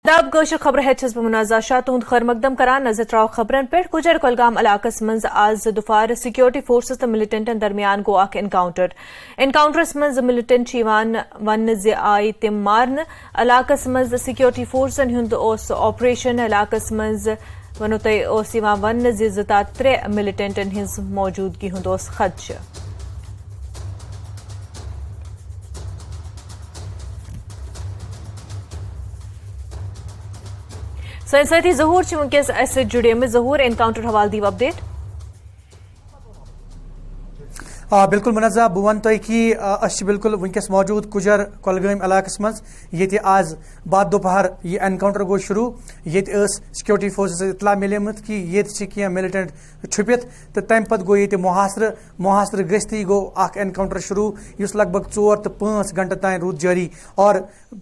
داب گوشر خبر ہیچس بمنازع شاہ تہد خیر مقدم کران نظر تراو خبرن پہ کجر کلگام علاقس مز آز دفار سیکورٹی فورسز تو ملٹنٹن درمیان گو اخ انکاؤنٹرس مز ملٹنٹ ون زی آئی تم مارن علاقس مز سیکورٹی فورسن ہند آپریشن علاقس مز ونو تہ ون زی زتا ترے ملٹنٹن ہز موجودگی ہند خدشہ سن ساتھی ظہور ونکس اس جڑے ظہور انکاؤنٹر حوالہ دیو اپڈیٹ بالکل منزہ بہ ون تہ کہ بالکل ونکس موجود کجر کلگام علاقس مز یہ آز بعد دوپہر یہ انکاؤنٹر گو شروع یہ سیکورٹی فورسز اطلاع ملیمت کہ یہ کی ملٹنٹ چھپت تو تمہ پتہ گو یہ محاصر گژھتی گو اخ انکاؤنٹر شروع اس لگ بھگ 4 تو 5 گھنٹہ تین رود جاری اور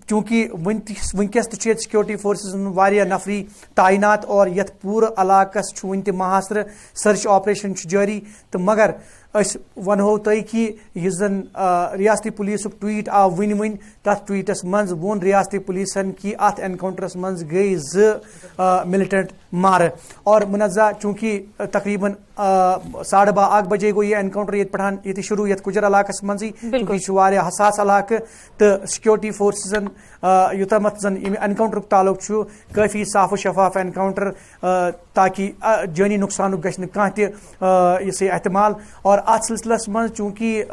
چونکہ ونکس تہ سیکورٹی فورسز واریاہ نفری تعینات اور یت پور علاقس ون تہ محاصر سرچ آپریشن جاری تو مگر اس ونہو تہ کہ اس زن ریاستی پولیس ٹویٹ آو ون تر ٹویٹس مز وون ریاستی پولیسن کہ ات انکاؤنٹرس مز گئی ملٹنٹ مارہ اور منزہ چونکہ تقریباً 12:30 بجے گو یہ انکاؤنٹر یہ شروع یت کجر علاقس مز چونکہ یہ حساس علاقہ تو سیکورٹی فورسزن یوتامت زن انکاؤنٹر تعلق کافی صاف و شفاف انکاؤنٹر تاکہ جانی نقصان گھن کھانا احتمال اور ات سلسلس من چونکہ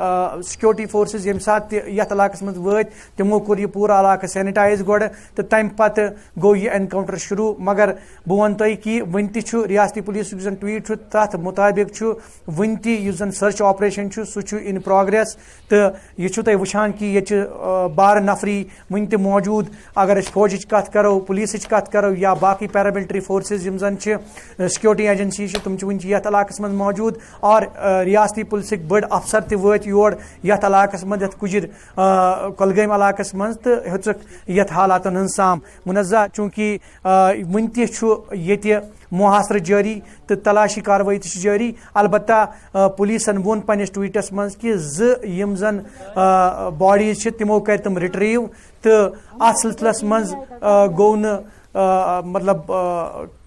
سیکورٹی فورسز یم سات یت علاقس من وت تمو کور یہ پورا علاقہ سینیٹائز گوڑ تو تمہ پتہ گو یہ انکاؤنٹر شروع مگر بہ ون تہ کہ ون تہ ریاستی پولیس زن ٹویٹ تر مطابق ون تہ زن سرچ آپریشن سہ ان پروگریس تو یہ تہ وچان کہ یہ بار نفری ون تہ موجود اگر اس فوجچ کت کرو پولیسچ کت کرو یا باقی پیراملٹری فورسز یم زن سیکورٹی ایجنسی تم ون یت علاقس من موجود اور ریاستی پولیسک بڑ افسر تہ وت یور یت علاقس من یت کجر کلگام علاقس من تو ہیچک یت حالاتن ہن سام منزہ چونکہ ون تہ محاصر جاری تو تلاشی کاروٲیی تہ جاری البتہ پولیسن وون پنس ٹویٹس مز کہ یم زن باڈیز تمو کر تم رٹریو تو ات سلسلس مز گو مطلب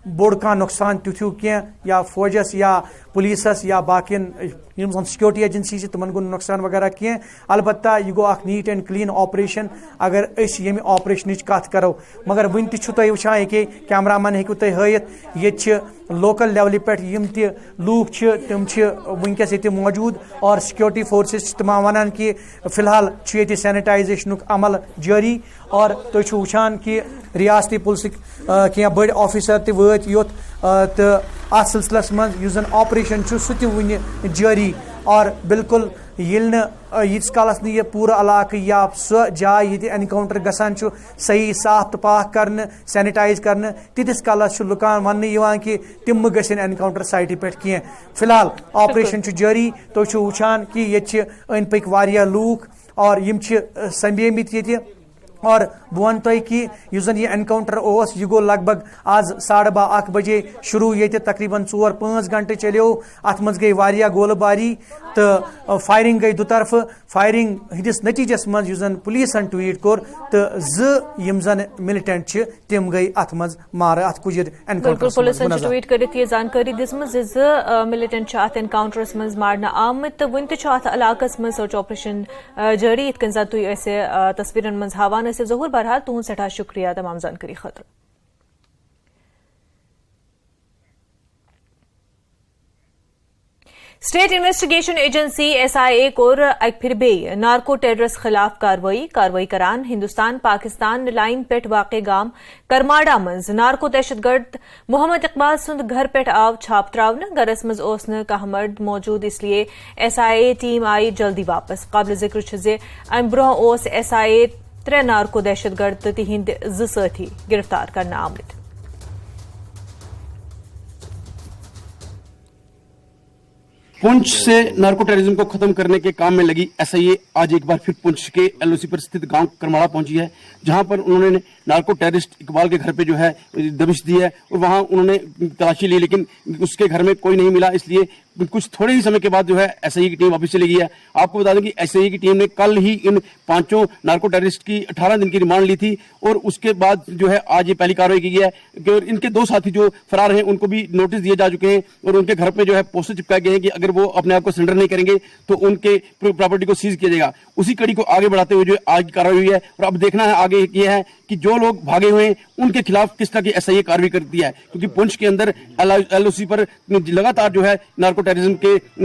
بوڑ کان نقصان تیتھو کی یا فوجس یا پولیسس یا باقین یم زن سیکورٹی ایجنسی تمن گو نقصان وغیرہ کی البتہ یہ گو اخ نیٹ اینڈ کلین آپریشن اگر اس یم آپریشن کت کرو مگر ون تہ تھی وچان کہ کیمرہ مین ہیکو تھی ہائت یہ لوکل لیولہ پہ یم تہ لوک تم ونکس یہ موجود اور سیکورٹی فورسز تمام ونان کہ فی الحال یہ سینیٹائزیشن عمل جاری اور تھی وچان کہ ریاستی پولیسک کی بڑ آفیسر تہ وت یوت تو ات سلسلس من زن آپریشن سہ تہ ون جاری اور بالکل یل یتس کالس یہ پورا علاقہ یا سہ جائے یہ انکاؤنٹر گسان صحیح صاف تو پاک کرنے سینیٹائز کرنے تیتس کالس لکان ون کہ تم گھن انکاؤنٹر سائٹہ پہ کی فی الحال آپریشن جاری تھی وچان کہ یہ ان پک واریاہ لوک اور یم سمبیمت یہ اور بہ ون تہ کہ اس زن یہ انکاؤنٹر یہ گو لگ بھگ آز 12:30 بجے شروع یہ تقریباً 4-5 گھنٹے چلیو ات مز گئی واریاہ گولہ باری تو فائرنگ گئی دو طرف فائرنگ ہندس نتیجس مز زن پولیسن ٹویٹ کور تو یم زن ملٹنٹ تم گئی ات مز مارہ ات کجر انکاؤنٹر پولیسن ٹویٹ کرت یہ زانکاری دسمز ملٹنٹ ات انکاؤنٹرس مز مارنا آمت تو ون تہ ات علاقس مز سرچ آپریشن جاری ات کن زن تھی اسے تصویرن مز ہاوان ظہور بہرحال تہد سٹھا شکریہ تمام زانکاری خاطر سٹیٹ انویسٹیگیشن ایجنسی SIA کور اک پھر بی نارکو ٹیررس خلاف کاروائی کران ہندوستان پاکستان لائن پہ واقع گام کرماڑا مز نارکو دہشت گرد محمد اقبال سند گھر پہ آو چھاپ تراؤن گرس مز اوس نہ کانٛہہ مرد موجود اس لیے SIA ٹیم آئی جلدی واپس قابل ذکر ام برہ اوس SIA 3 نارکو دہشت گرد تو تہند 2 ساتھی گرفتار کرنے آمت पुंछ से नार्को टेररिज्म को खत्म करने के काम में लगी एसआईए आज एक बार फिर पुंछ के एलओसी पर स्थित गांव करमाड़ा पहुंची है, जहां पर उन्होंने नार्को टेररिस्ट इकबाल के घर पे जो है दबिश दी है और वहां उन्होंने तलाशी ली, लेकिन उसके घर में कोई नहीं मिला। इसलिए कुछ थोड़े ही समय के बाद जो है एसआईए की टीम वापस चली गई है। आपको बता दें कि एसआईए की टीम ने कल ही इन 5 नार्को टेररिस्ट की 18 दिन की रिमांड ली थी और उसके बाद जो है आज ये पहली कार्रवाई की गई है कि इनके 2 साथी जो फरार हैं उनको भी नोटिस दिए जा चुके हैं और उनके घर पे जो है पोस्टर चिपकाए गए हैं कि अगर वो अपने आप को सरेंडर नहीं करेंगे तो उनके प्रॉपर्टी को सीज किया जाएगा। उसी कड़ी को आगे बढ़ाते हुए जो आज की कार्रवाई हुई है और अब देखना है आगे ये है कि जो लोग भागे हुए हैं उनके खिलाफ किस तरह की एसआईए कार्रवाई करती है, क्योंकि पुंछ के अंदर एलओसी पर लगातार जो है नार्को टेररिज्म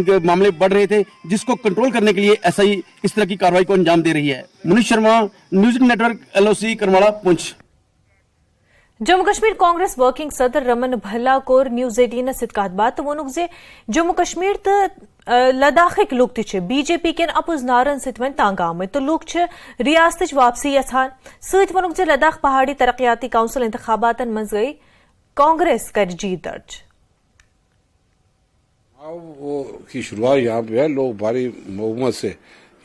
के मामले बढ़ रहे थे, जिसको कंट्रोल करने के लिए एसआईए इस तरह की कार्रवाई को अंजाम दे रही है। Munish Sharma, news network, LOC Karmara, Poonch. Jammu Kashmir Congress working सदर रमन भल्ला कोर न्यूज 18 सित बात वोनुक जे जम्मू कश्मीर तो लद्दाख लूक बीजेपी केन अपुज नारन सित वन तंग आमत तो लूक रियासत वापसी यछान सत वोनुक जे लद्दाख पहाड़ी तरक्याती काउंसिल इंतखाबातन मज गई कांग्रेस कर जीत दर्ज। वो की शुरुआत यहाँ पे है, लोग भारी बहुमत से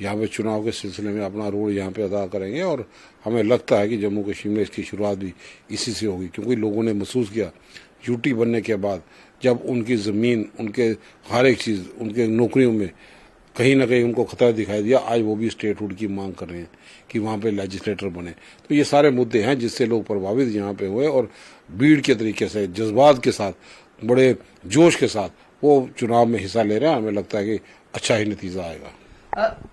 यहाँ पे चुनाव के सिलसिले में अपना रोल यहाँ पे अदा करेंगे और हमें लगता है कि जम्मू कश्मीर में इसकी शुरुआत भी इसी से होगी, क्योंकि लोगों ने महसूस किया यूटी बनने के बाद जब उनकी ज़मीन, उनके हर एक चीज़, उनके नौकरियों में कहीं ना कहीं उनको खतरा दिखाई दिया। आज वो भी स्टेटहुड की मांग कर रहे हैं कि वहाँ पे लेजिस्लेटर बने। तो ये सारे मुद्दे हैं जिससे लोग प्रभावित यहाँ पे हुए और भीड़ के तरीके से, जज्बात के साथ, बड़े जोश के साथ वो चुनाव में हिस्सा ले रहे हैं। हमें लगता है कि अच्छा ही नतीजा आएगा।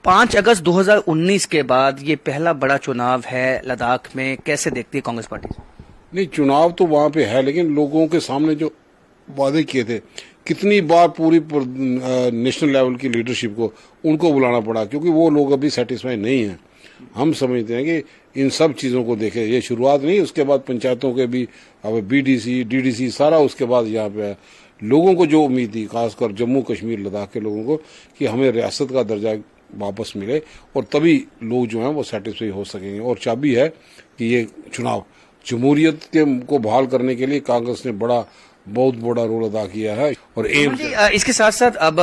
5 अगस्त 2019 के बाद ये पहला बड़ा चुनाव है लद्दाख में, कैसे देखती है कांग्रेस पार्टी? नहीं, चुनाव तो वहाँ पे है, लेकिन लोगों के सामने जो वादे किए थे, कितनी बार पूरी नेशनल लेवल की लीडरशिप को उनको बुलाना पड़ा, क्योंकि वो लोग अभी सेटिस्फाई नहीं हैं। हम समझते हैं कि इन सब चीज़ों को देखें, ये शुरुआत नहीं, उसके बाद पंचायतों के भी अब बीडीसी, डीडीसी सारा उसके बाद यहाँ पे है। लोगों को जो उम्मीद थी, खासकर जम्मू कश्मीर लद्दाख के लोगों को, कि हमें रियासत का दर्जा वापस मिले और तभी लोग जो हैं वो सेटिस्फाई हो सकेंगे। और चाबी है कि ये चुनाव जमहूरियत को बहाल करने के लिए कांग्रेस ने बहुत बड़ा रोल अदा किया है। और इसके साथ साथ अब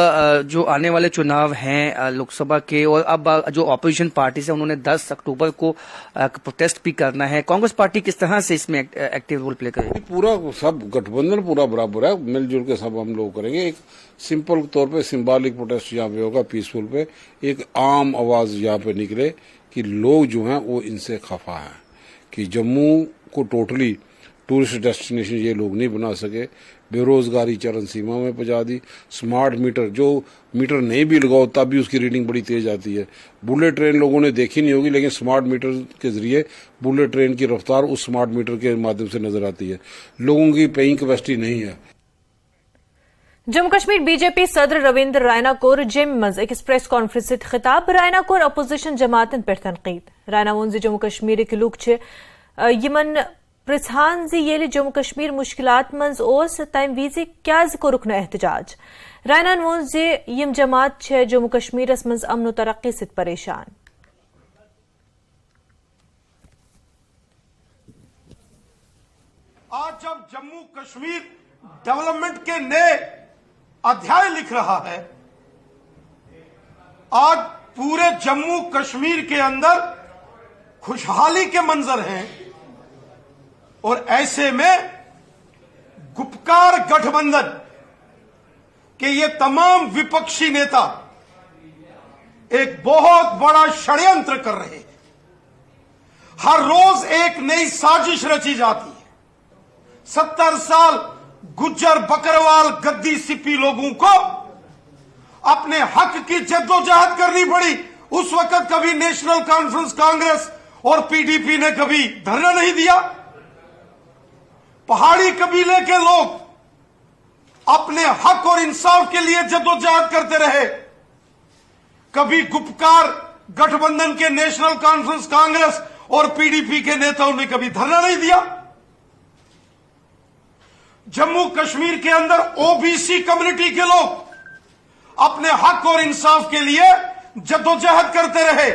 जो आने वाले चुनाव हैं लोकसभा के, और अब जो अपोजिशन पार्टी है उन्होंने 10 अक्टूबर को प्रोटेस्ट भी करना है, कांग्रेस पार्टी किस तरह से इसमें एक्टिव रोल प्ले करेगी? पूरा सब गठबंधन पूरा बराबर है, मिलजुल के सब हम लोग करेंगे। एक सिंपल तौर पे सिंबॉलिक प्रोटेस्ट यहाँ पे होगा, पीसफुल पे, एक आम आवाज यहाँ पे निकले कि लोग जो हैं वो इनसे खफा हैं कि जम्मू को टोटली टूरिस्ट डेस्टिनेशन ये लोग नहीं बना सके, बेरोजगारी चरम सीमा में पहुंचा दी। स्मार्ट मीटर, जो मीटर नहीं भी लगाओ तब भी उसकी रीडिंग बड़ी तेज आती है। बुलेट ट्रेन लोगों ने देखी नहीं होगी, लेकिन स्मार्ट मीटर के जरिए बुलेट ट्रेन की रफ्तार उस स्मार्ट मीटर के माध्यम से नजर आती है। लोगों की पेइंग कैपेसिटी नहीं है। जम्मू कश्मीर बीजेपी सदर रविंद्र रायना कोर जिम मज एक प्रेस कॉन्फ्रेंस से खिताब रायना कोर अपोजिशन जमातन पे तनकीद। रायना वोन जम्मू कश्मीर के लूक यमन प्रधान जी ये जम्मू कश्मीर मुश्किलात मंज ओस तम विज क्या कोरुक एहतजाज। रायनान वोन जे यम जमात जम्मू कश्मीरस मंज अमन तरक्की सित परेशान। आज जब जम्मू कश्मीर डेवलपमेंट के नए अध्याय लिख रहा है, आज पूरे जम्मू कश्मीर के अंदर खुशहाली के मंजर हैं, और ऐसे में गुपकार गठबंधन के ये तमाम विपक्षी नेता एक बहुत बड़ा षड्यंत्र कर रहे हैं। हर रोज एक नई साजिश रची जाती है। 70 साल गुज्जर बकरवाल गद्दी सिप्पी लोगों को अपने हक की जद्दोजहद करनी पड़ी। उस वक्त कभी नेशनल कॉन्फ्रेंस कांग्रेस और पीडीपी ने कभी धरना नहीं दिया। पहाड़ी कबीले के लोग अपने हक और इंसाफ के लिए जद्दोजहद करते रहे। कभी गुपकार गठबंधन के नेशनल कॉन्फ्रेंस कांग्रेस और पीडीपी के नेताओं ने कभी धरना नहीं दिया। जम्मू कश्मीर के अंदर ओबीसी कम्युनिटी के लोग अपने हक और इंसाफ के लिए जद्दोजहद करते रहे।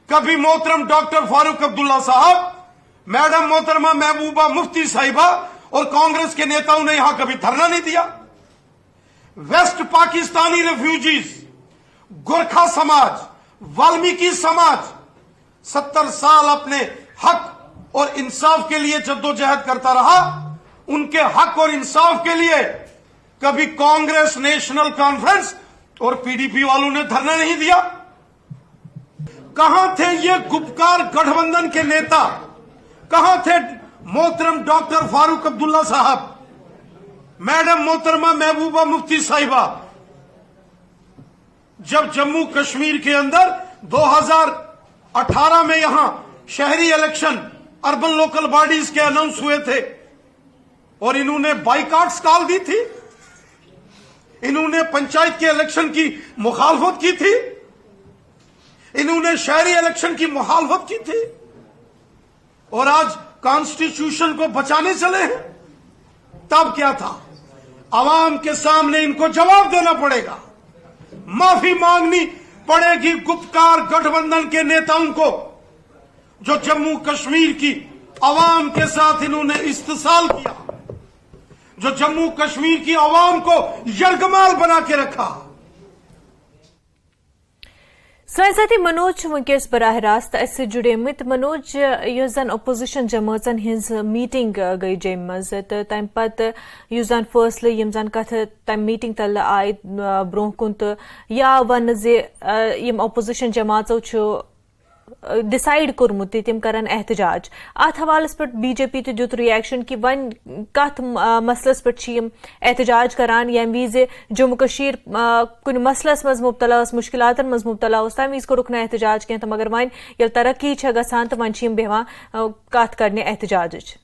कभी मोहतरम डॉक्टर फारूक अब्दुल्ला साहब, मैडम मोहतरमा महबूबा मुफ्ती साहिबा और कांग्रेस के नेताओं ने यहां कभी धरना नहीं दिया। वेस्ट पाकिस्तानी रेफ्यूजीज, गोरखा समाज, वाल्मीकि समाज 70 साल अपने हक और इंसाफ के लिए जद्दोजहद करता रहा। उनके हक और इंसाफ के लिए कभी कांग्रेस नेशनल कॉन्फ्रेंस और पीडीपी वालों ने धरना नहीं दिया। कहां थे ये गुपकार गठबंधन के नेता? कहां थे मोहतरम डॉक्टर फारूक अब्दुल्ला साहब, मैडम मोहतरमा महबूबा मुफ्ती साहिबा, जब जम्मू कश्मीर के अंदर 2018 में यहां शहरी इलेक्शन अर्बन लोकल बॉडीज के अनाउंस हुए थे और इन्होंने बाइकआउट्स कॉल दी थी, इन्होंने पंचायत के इलेक्शन की मुखालफत की थी, इन्होंने शहरी इलेक्शन की मुखालफत की थी और आज कॉन्स्टिट्यूशन को बचाने चले हैं। तब क्या था? आवाम के सामने इनको जवाब देना पड़ेगा, माफी मांगनी पड़ेगी गुपकार गठबंधन के नेताओं को, जो जम्मू कश्मीर की आवाम के साथ इन्होंने इस्तेसाल किया, जो जम्मू कश्मीर की आवाम को यरगमाल बना के रखा। साथी मनोज वंकस बराह रास्त जुड़ेमित। मनोज, युस जन अपोजिशन जमातन हिंज मीटिंग गई जेम मज तो तम पत युस जन फैसले यम जन कथ तम मीटिंग तल आय ब्रोह कुन तो या वन जे यम अपोजिशन जमातों डिसाइड कोर्मुत तम करन एहतजाज। अत हवालस पे बीजेपी तो दुत रिएक्शन कि वन कथ मसलस पे एहतजाज करान यम विज जम्मू कशीर कुन मसलस मज मुब्तला मुश्किलातन मज मुब्तला तम विज कोरुक न एहतजाज कह, मगर वन ये तरक्की गसान तो वन बेहवान कथ करने एहतजाज।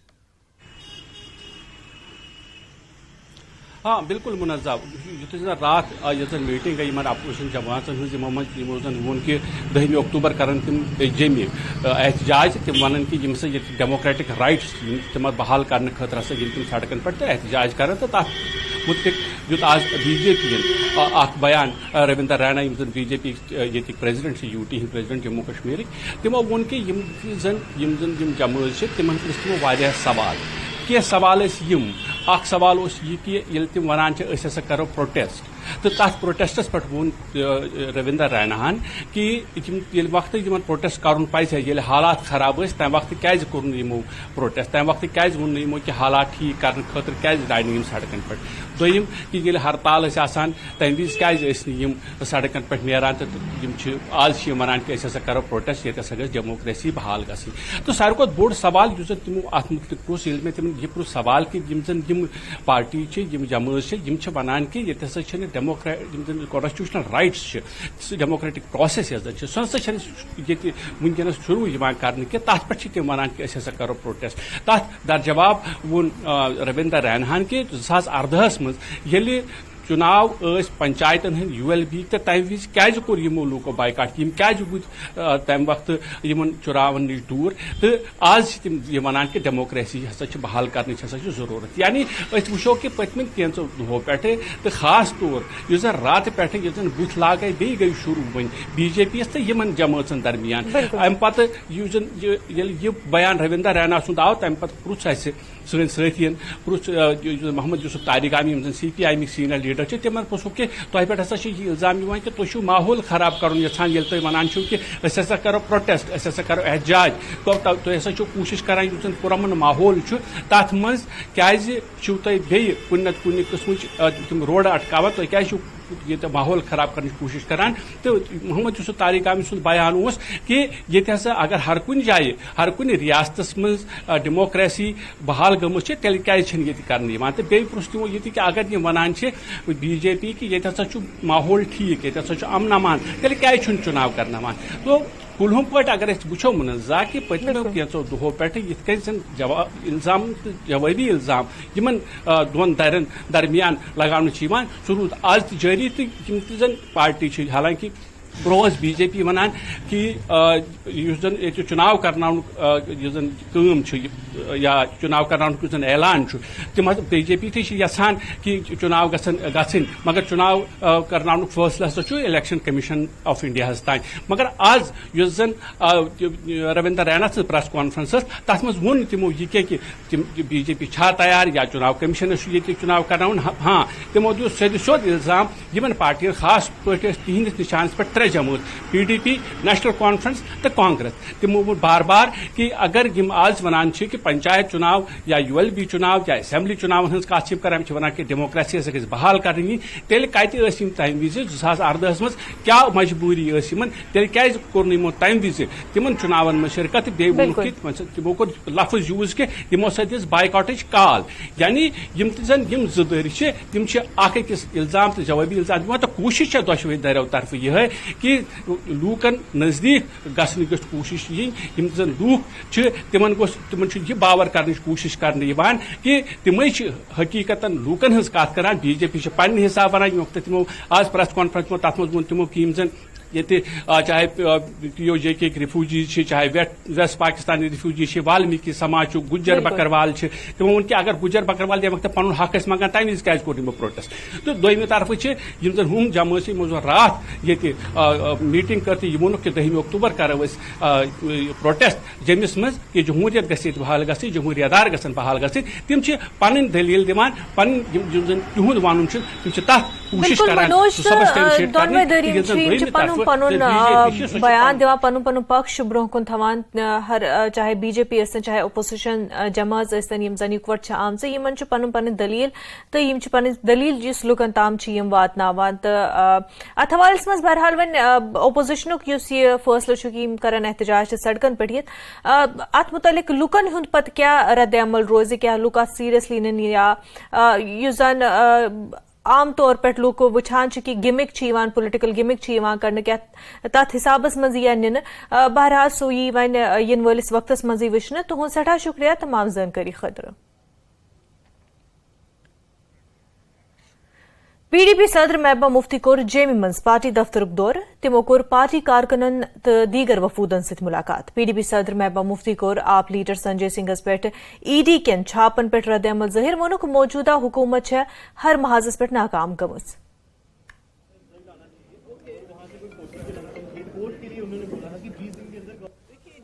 हाँ बिल्कुल मुनज़्ज़ा युत रात यन मीटिंग गई अपोजिशन जमात वोन कि 10 अक्टूबर करन तम जमे एहतजाज तम वन कि ये डेमोक्रेटिक राइट्स तम बहाल करने खतर तम सड़कन पे एहतजाज कर तो तथ मुतलिक युत आज बीजेपी बयान रविंदर रैना बीजेपी ये president UT Hind president Jammu Kashmir तमो वोन कि जमात तमन तमो वारिया सवाल कह सवाल सवाल यह तम वन करो प्रोटेस्ट तो तथ प्रोटेस्टस पे वोन रविंदर रैना कि वक्त प्रोटेस्ट कर पे हालात खराब तम वक्त क्या कोर प्रोटेस्ट तम वक्त क्या वो कि हालात ठीक करने खतर क्या दान सड़कन पे। दोम कि हड़ताल तम विज क्या सड़कन पे नान तो आज वन कि करो प्रोटेस्ट ये डेमोक्रेसी बहाल गई। तो सारे बोड़ सवाल तमो अत मुतलिक प्रोस मे तम यह सवाल कि पार्टी जमात वन कि ये constitutional rights democratic process so ये वनकस शुरू कर तथ पे वन कि करो प्रोटेस्ट। तथ दर जवाब वोन रविंदर रैना कि 2018 मज चुनाव पंचायतन हंद ULB तो तम विज क्या कोर यमो लूको बाइकाट क्या तम वक्त इन चुनावन नश दूर तो आज तम वन कि डेमोक्रेसी बहाल करने जरूरत। यानी वो कि पत्म कैंचो दो पे तो खास तौर इस रात पे बुथ लागे बे गई शुरू वन बीजेपी तो इन जमातन दरमियान अम पे यह बयान रविंदर रैना सुंद आव तम पे पुछ सन साथियन पुछ Mohammad Yusuf Tarigami CPI senior leader तम पुछो कि तुह पे इल्जाम कि तुम माहौल खराब कर यहां ये वन कि करो प्रोटेस्ट करो एहतजाज तुम कोशिश कर पुरमन माहौल तथ मज क्या कुन नत कुन किस्म तम रोड अटकावान तुम क्या ये माहौल खराब करने की कोशिश करान। तो मोहम्मद यूसुफ तारिगामी सुन बयान कि ये अगर हर कुन जाए हर कुन रियासत मज डेमोक्रेसी बहाल गम तेल क्या कर तो बे पुछ तमो ये कि अगर ये वन बीजेपी कि ये माहौल ठीक ये अमन अमान तेल क्या चुनाव करना। तो कुलहुम पे अगर वो मुनज़्ज़ा कि पत्मो कैंचो दो पे इल्जाम जवाबी इल्जाम इन दोन दरमियान लगान सह रूद आज जारी तो पार्टी हालांकि ब्रो BJP वनान कि चुनाव करनाउन या चुनाव करनाउन ऐलान तम BJP यसान कि चुनाव गसन मगर चुनाव करनाउन फैसला सो इलेक्शन कमीशन ऑफ इंडिया तान मगर आज रविंद्र रैना सज प्रेस कॉन्फ्रेंस तथ मज वोन तमो यह कि BJP तैयार या चुनाव कमीशन चुनाव करनाउन हाँ तमो दियो सोद इल्जाम यमन पार्टी खास पे तिहंदिस निशान पे 3 जमात PDP नेशनल कॉन्फ्रेंस तो कांग्रेस तमो बार बार कि अगर यम आज वनान कि पंचायत चुनाव या ULB चुनाव या असेंबली चुनाव हज कत करान वनान कि डेमोक्रेसी हसा बहाल करनी तेल कत तम विज 2018 मज क्या मजबूरी तेल क्या कोर यमो तम विज तिमन चुनावन में शिरकत तमो कोर लफ्ज यूज कि तमो सद बाइकॉटच काल यानी यम तन यम जदर तम अकिस इल्जाम तो जवाबी इल्जाम दिवान तो कोशिश दोशवे दरियों तरफ यह कि लूकन नजदीक गसन गो कोशिश यम जन लूक तिमन यह बावर करने कोशिश करने कि तम हकीकतन लूकन हज कत कर BJP पन्ने हिसाब वन तमो आज प्रेस कॉन्फ्रेंस में तथ वो तमो कि जन ये चाहे POJ रिफ्यूजी चाहे वेस्ट पाकिस्तानी रिफ्यूजी वाल्मीकि समाज गुज्जर बकरवाल तमो वो कि अगर गुज्जर बकरवाल तम वक्त पुन हक मंगान तम विज क्या कोर प्रोटेस्ट तो दोयमि तरफ जन हम जमात यमो रात ये मीटिंग कर यमो कि 10 अक्टूबर करो प्रोटेस्ट जमिस मज कि जमहूरियत गि बहाल गि जमहूरियतदार गन बहाल गि तम पन दलील दिवान पन तुहद वन तथ कोशिश पनुन बयान दिवान पनुन पनुन पक्ष ब्रोह कुन थवान हर चाहे BJP चाहे अपोजिशन जमात यम जन इकवट आमच यमन पनुन पन दलील तो यम पन दलील जिस लुकन ताम वातनावान तो अथ हवालस मज बहरहाल वन अपोजिशन यह फैसलो कि करन एहतजाज सड़कन पे अत मुतलिक लुकन हुंद पत क्या रद्द अमल रोज क्या लुक अत सीरियसली निन या जन आम तौर पे लूक वुछान कि गिमिक पोलिटिकल गिमिक कर क्या तथ हिसाबस मज निन बहरहाल सो यी वन इन वलिस वक्तस मज वुचन तुहद सठा शुक्रिया तमाम जानकारी खतर PDP सदर महबूबा मुफ्ती कोर जेमी मज पार्टी दफ्तरुक दौर तमो कोर पार्टी कारकुनन तो दीगर वफूदन सत मुलाकात PDP सदर महबूबा मुफ्ती कोर आप लीडर संजय सिंहस पे ED केन छापन पे रद्द अमल जहिर वोनुक मौजूदा हुकूमत हर महाजस पे नाकाम गमज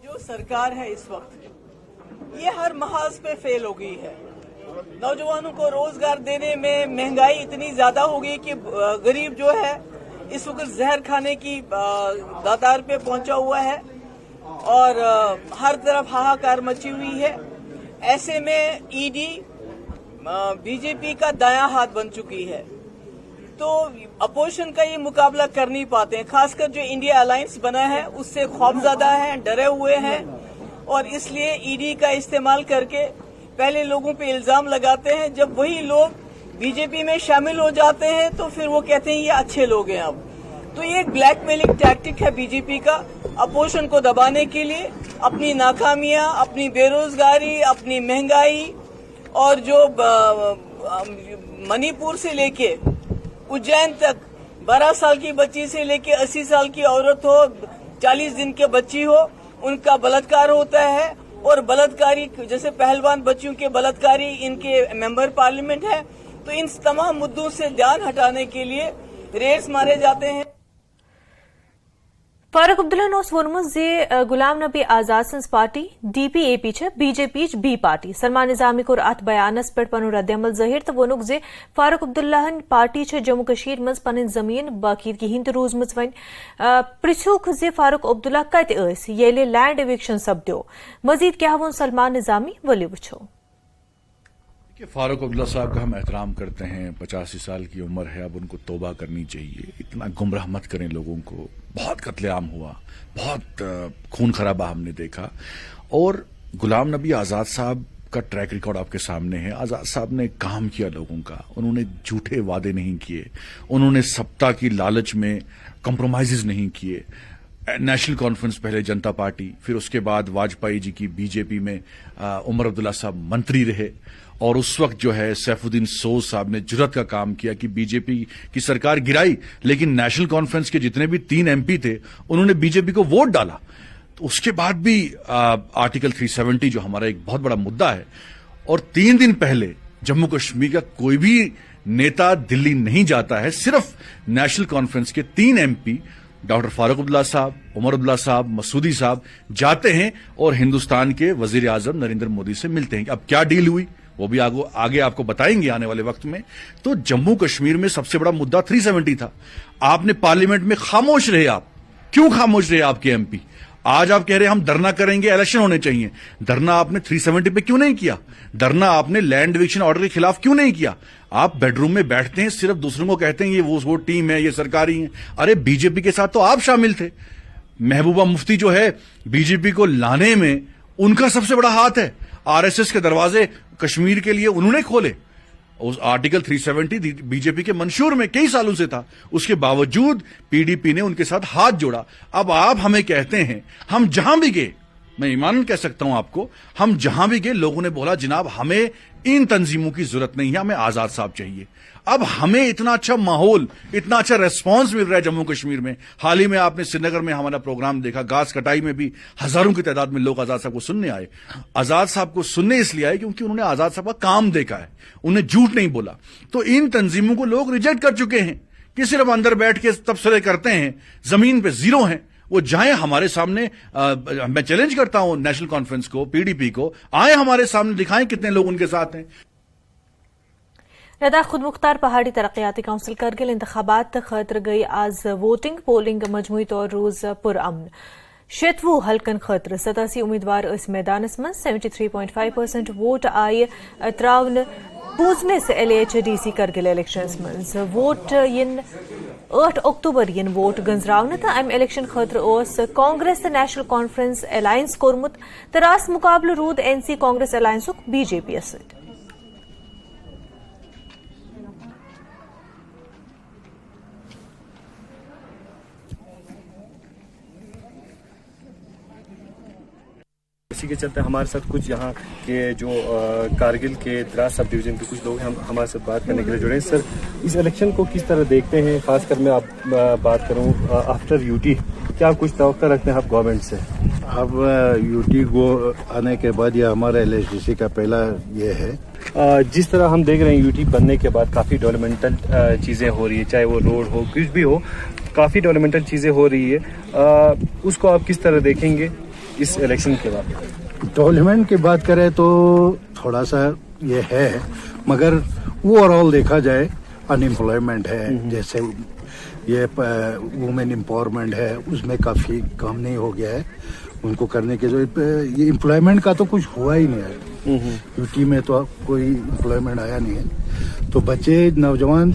जो सरकार है इस वक्त ये हर महाज पे फेल हो गई है। नौजवानों को रोजगार देने में महंगाई इतनी ज्यादा हो गई कि गरीब जो है इस वक्त जहर खाने की दातार पे पहुंचा हुआ है और हर तरफ हाहाकार मची हुई है। ऐसे में ED BJP का दायां हाथ बन चुकी है तो अपोजिशन का ये मुकाबला कर नहीं पाते हैं। खासकर जो इंडिया अलायंस बना है उससे खौफजदा हैं, डरे हुए हैं और इसलिए ED का इस्तेमाल करके पहले लोगों पे इल्जाम लगाते हैं। जब वही लोग BJP में शामिल हो जाते हैं तो फिर वो कहते हैं ये अच्छे लोग हैं। अब तो ये एक ब्लैकमेलिंग टैक्टिक है BJP का अपोजिशन को दबाने के लिए। अपनी नाकामियां, अपनी बेरोजगारी, अपनी महंगाई और जो मणिपुर से लेके उज्जैन तक 12 साल की बच्ची से लेके 80 साल की औरत हो, 40 दिन के बच्ची हो, उनका बलात्कार होता है और बलात्कारी जैसे पहलवान बच्चियों के बलात्कारी इनके मेंबर पार्लियामेंट है। तो इन तमाम मुद्दों से ध्यान हटाने के लिए रेड्स मारे जाते हैं। फारूक अब्दुल्ला नोस वोनमुज जे गुलाम नबी आजाद सन्स party DPAP BJP B party Salman Nizami कोर अत बयानस पे पनु रद्द अमल जहिर तो वोनुक जे फारूक अब्दुल्ला पार्टी जम्मू कशीर मज पन जमीन बाकीदगी हिंद रोजमज वन पृछुक जे फारूक अब्दुल्ला कत येले लैंड एविक्शन सपद्यो मजीद क्या वोन सलमान निजामी वली वुछो कि फारूक अब्दुल्ला साहब का हम एहतराम करते हैं। 85 साल की उम्र है, अब उनको तौबा करनी चाहिए। इतना गुमराह मत करें लोगों को। बहुत कत्लेआम हुआ, बहुत खून खराबा हमने देखा और गुलाम नबी आजाद साहब का ट्रैक रिकॉर्ड आपके सामने है। आजाद साहब ने काम किया लोगों का, उन्होंने झूठे वादे नहीं किए, उन्होंने सत्ता की लालच में कॉम्प्रोमाइजेज नहीं किए। नेशनल कॉन्फ्रेंस पहले जनता पार्टी, फिर उसके बाद वाजपेयी जी की बीजेपी में उमर अब्दुल्ला साहब मंत्री रहे, और उस वक्त जो है सैफुद्दीन सोज साहब ने जुर्रत का काम किया कि बीजेपी की सरकार गिराई, लेकिन नेशनल कॉन्फ्रेंस के जितने भी 3 MP थे उन्होंने बीजेपी को वोट डाला। तो उसके बाद भी आर्टिकल 370 जो हमारा एक बहुत बड़ा मुद्दा है, और 3 दिन पहले जम्मू कश्मीर का कोई भी नेता दिल्ली नहीं जाता है, सिर्फ नेशनल कॉन्फ्रेंस के 3 MP डॉक्टर फारूक अब्दुल्ला साहब, उमर अब्दुल्ला साहब, मसूदी साहब जाते हैं और हिंदुस्तान के वजीर आजम नरेंद्र मोदी से मिलते हैं। अब क्या डील हुई वो भी आगे आपको बताएंगे आने वाले वक्त में। तो जम्मू कश्मीर में सबसे बड़ा मुद्दा 370 था। आपने पार्लियामेंट में खामोश रहे। आप क्यों खामोश रहे आपके MP? आज आप कह रहे हैं हम धरना करेंगे, इलेक्शन होने चाहिए। धरना आपने 370 पे क्यों नहीं किया? धरना आपने लैंड डिविजन ऑर्डर के खिलाफ क्यों नहीं किया? आप बेडरूम में बैठते हैं, सिर्फ दूसरों को कहते हैं ये वो टीम है, ये सरकारी है। अरे बीजेपी के साथ तो आप शामिल थे। महबूबा मुफ्ती जो है बीजेपी को लाने में उनका सबसे बड़ा हाथ है। RSS के दरवाजे कश्मीर के लिए उन्होंने खोले। उस आर्टिकल 370 बीजेपी के मंशूर में कई सालों से था, उसके बावजूद PDP ने उनके साथ हाथ जोड़ा। अब आप हमें कहते हैं, हम जहां भी गए, मैं ईमान कह सकता हूं आपको, हम जहां भी गए लोगों ने बोला जनाब हमें इन तंजीमों की जरूरत नहीं है, हमें आजाद साहब चाहिए। अब हमें इतना अच्छा माहौल, इतना अच्छा रेस्पॉन्स मिल रहा है जम्मू कश्मीर में। हाल ही में आपने श्रीनगर में हमारा प्रोग्राम देखा, घास कटाई में भी हजारों की तादाद में लोग आजाद साहब को सुनने आए। आजाद साहब को सुनने इसलिए आए क्योंकि उन्होंने आजाद साहब का काम देखा है, उन्हें झूठ नहीं बोला। तो इन तंजीमों को लोग रिजेक्ट कर चुके हैं कि सिर्फ अंदर बैठ के तबसरे करते हैं, जमीन पे जीरो हैं। वो जाएं हमारे सामने, मैं चैलेंज करता हूं नेशनल कॉन्फ्रेंस को, PDP को, आए हमारे सामने, दिखाएं कितने लोग उनके साथ हैं। लद्दाख खुद मुख्तार पहाड़ी तरक्याती काउंसिल करगिल इंतखाबात खतर गई आज वोटिंग पोलिंग मजमूई तौर रोज पुरअमन। 86 हल्कन खतर 87 उम्मीदवार इस मैदानस मं 73.5% वोट आय त्रावन पूजनिस LHDC करगिल इलेक्शंस मं वोट इन 8 अक्टूबर इन वोट गंजरावन तो अम इलेक्शन खतर ओस कांग्रेस तो नेशनल कॉन्फ्रेंस अलायंस कोरमुत तो रास मुकाबल रूद NC कांग्रेस अलायंसुक BJP सत। इसी के चलते हमारे साथ कुछ यहाँ के जो कारगिल के द्रास सब डिवीजन के कुछ लोग हैं, हम हमारे साथ बात करने के लिए जुड़े हैं। सर, इस इलेक्शन को किस तरह देखते हैं? खासकर मैं आप बात करूँ आफ्टर UT, क्या कुछ तवक्का रखते हैं आप गवर्नमेंट से? अब UT को आने के बाद ये हमारा LHDC का पहला ये है। जिस तरह हम देख रहे हैं UT बनने के बाद काफ़ी डेवलपमेंटल चीज़ें हो रही है, चाहे वो रोड हो, कुछ भी हो, काफ़ी डेवलपमेंटल चीज़ें हो रही है। उसको आप किस तरह देखेंगे इस इलेक्शन के बाद? डेवलपमेंट की बात करें तो थोड़ा सा ये है, मगर ओवरऑल देखा जाए अनएम्प्लॉयमेंट है, जैसे ये वुमेन एम्पावरमेंट है, उसमें काफ़ी काम नहीं हो गया है उनको करने के। जो ये एम्प्लॉयमेंट का तो कुछ हुआ ही नहीं है UT में, तो कोई एम्प्लॉयमेंट आया नहीं है। तो बच्चे नौजवान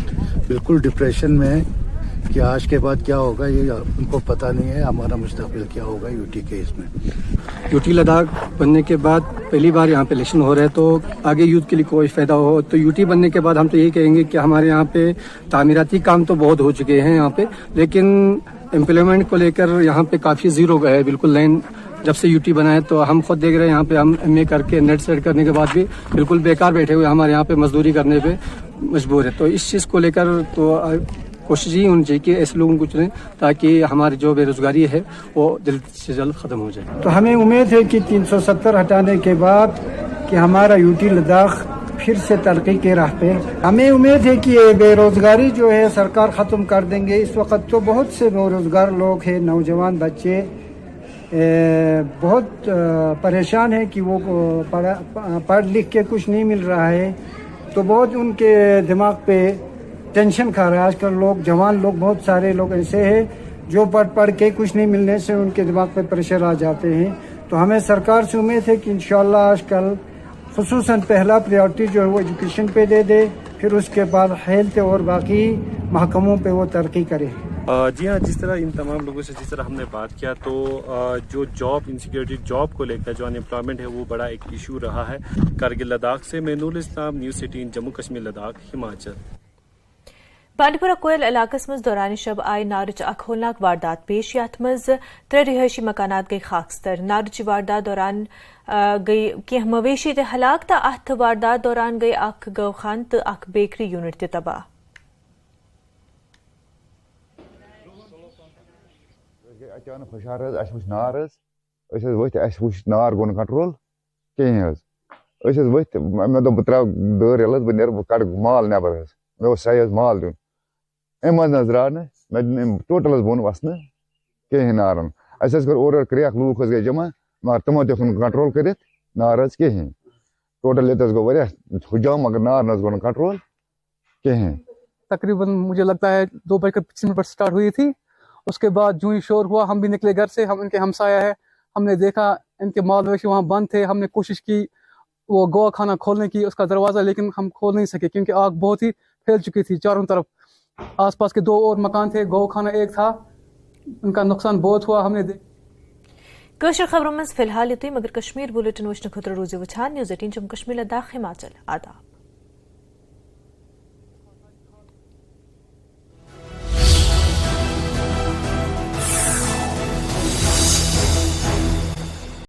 बिल्कुल डिप्रेशन में है कि आज के बाद क्या होगा ये उनको पता नहीं है, हमारा मुस्तकबिल क्या होगा UT के इसमें। UT लद्दाख बनने के बाद पहली बार यहाँ पे इलेक्शन हो रहा है, तो आगे यूथ के लिए कोई फायदा हो तो UT बनने के बाद हम तो यही कहेंगे कि हमारे यहाँ पे तामीराती काम तो बहुत हो चुके हैं यहाँ पे, लेकिन एम्प्लॉयमेंट को लेकर यहाँ पे काफ़ी जीरो गए है बिल्कुल। लाइन जब से UT बना है तो हम खुद देख रहे हैं यहाँ पे, हम MA करके नेट सेट करने के बाद भी बिल्कुल बेकार बैठे हुए हमारे यहाँ पे मजदूरी करने पे मजबूर है। तो इस चीज़ को लेकर तो कोशिश ही होनी चाहिए कि ऐसे लोगों को चुनें ताकि हमारी जो बेरोजगारी है वो जल्द से जल्द खत्म हो जाए। तो हमें उम्मीद है कि 370 हटाने के बाद कि हमारा UT लद्दाख फिर से तरक्की के राह पे। हमें उम्मीद है कि ये बेरोजगारी जो है सरकार ख़त्म कर देंगे। इस वक्त तो बहुत से बेरोजगार लोग हैं, नौजवान बच्चे बहुत परेशान हैं कि वो पढ़ लिख के कुछ नहीं मिल रहा है, तो बहुत उनके दिमाग पे टेंशन खा रहा है। आजकल लोग, जवान लोग, बहुत सारे लोग ऐसे हैं जो पढ़ के कुछ नहीं मिलने से उनके दिमाग पे प्रेशर आ जाते हैं। तो हमें सरकार से उम्मीद है कि इंशाल्लाह आजकल खुसूसन पहला प्रायोरिटी जो है वो एजुकेशन पे दे, फिर उसके बाद हेल्थ और बाकी महकमों पे वो तरक्की करे। जी हाँ, जिस तरह इन तमाम लोगों से जिस तरह हमने बात किया, तो जो जॉब इनसिक्योरिटी, जॉब को लेकर जो अनएम्प्लॉयमेंट है वो बड़ा एक इशू रहा है। कारगिल लद्दाख से मैं नूरुल इस्लाम, न्यूज़ 18 जम्मू कश्मीर लद्दाख हिमाचल। بانڈی پورہ کوئل علاقس مز دوران شب آئی نارچ اک ہولناک واردات پیش یاتھ مز 3 رہائشی مکانات گئی خاکستر نارچ واردات دوران گئی کی مویشی تے ہلاک تا اتھ واردات دوران گئی اک گو خان تو اک بیکری یونٹ تے تباہ اچانک ہشار اس وچ نار ورت اس وچ نار گو کنٹرول کہین ورت مے دوپ بہ ترا دور یلس بہ نیر بہ کڑ مال نبر مے سیز مال دین ام مز درا مے ٹوٹلس بون وسن کہین نارن اس کر اور کریک لوک گئی جمع مگر تمو تک کنٹرول کرت نار کہین ٹوٹل یتس گو وریا حجام مگر نار نس گو کنٹرول کہین تقریباً مجھے لگتا ہے 2:25 پر سٹارٹ ہوئی تھی. اس کے بعد جو ہی شور ہوا ہم بھی نکلے گھر سے. ہم ان کے ہمسایہ ہے, ہم نے دیکھا ان کے مال مویشی وہاں بند تھے. ہم نے کوشش کی وہ گوا خانہ کھولنے کی اس کا دروازہ, لیکن ہم کھول نہیں سکے کیونکہ آگ بہت ہی پھیل چکی تھی چاروں طرف. آس پاس کے 2 اور مکان تھے, گوا خانہ ایک تھا, ان کا نقصان بہت ہوا. ہم نے کشر خبروں میں فی الحال یہ مگر کشمیر بلیٹن وچھنے خطر روزی وچھان نیوز 18 جموں کشمیر لداخ ہماچل آداب.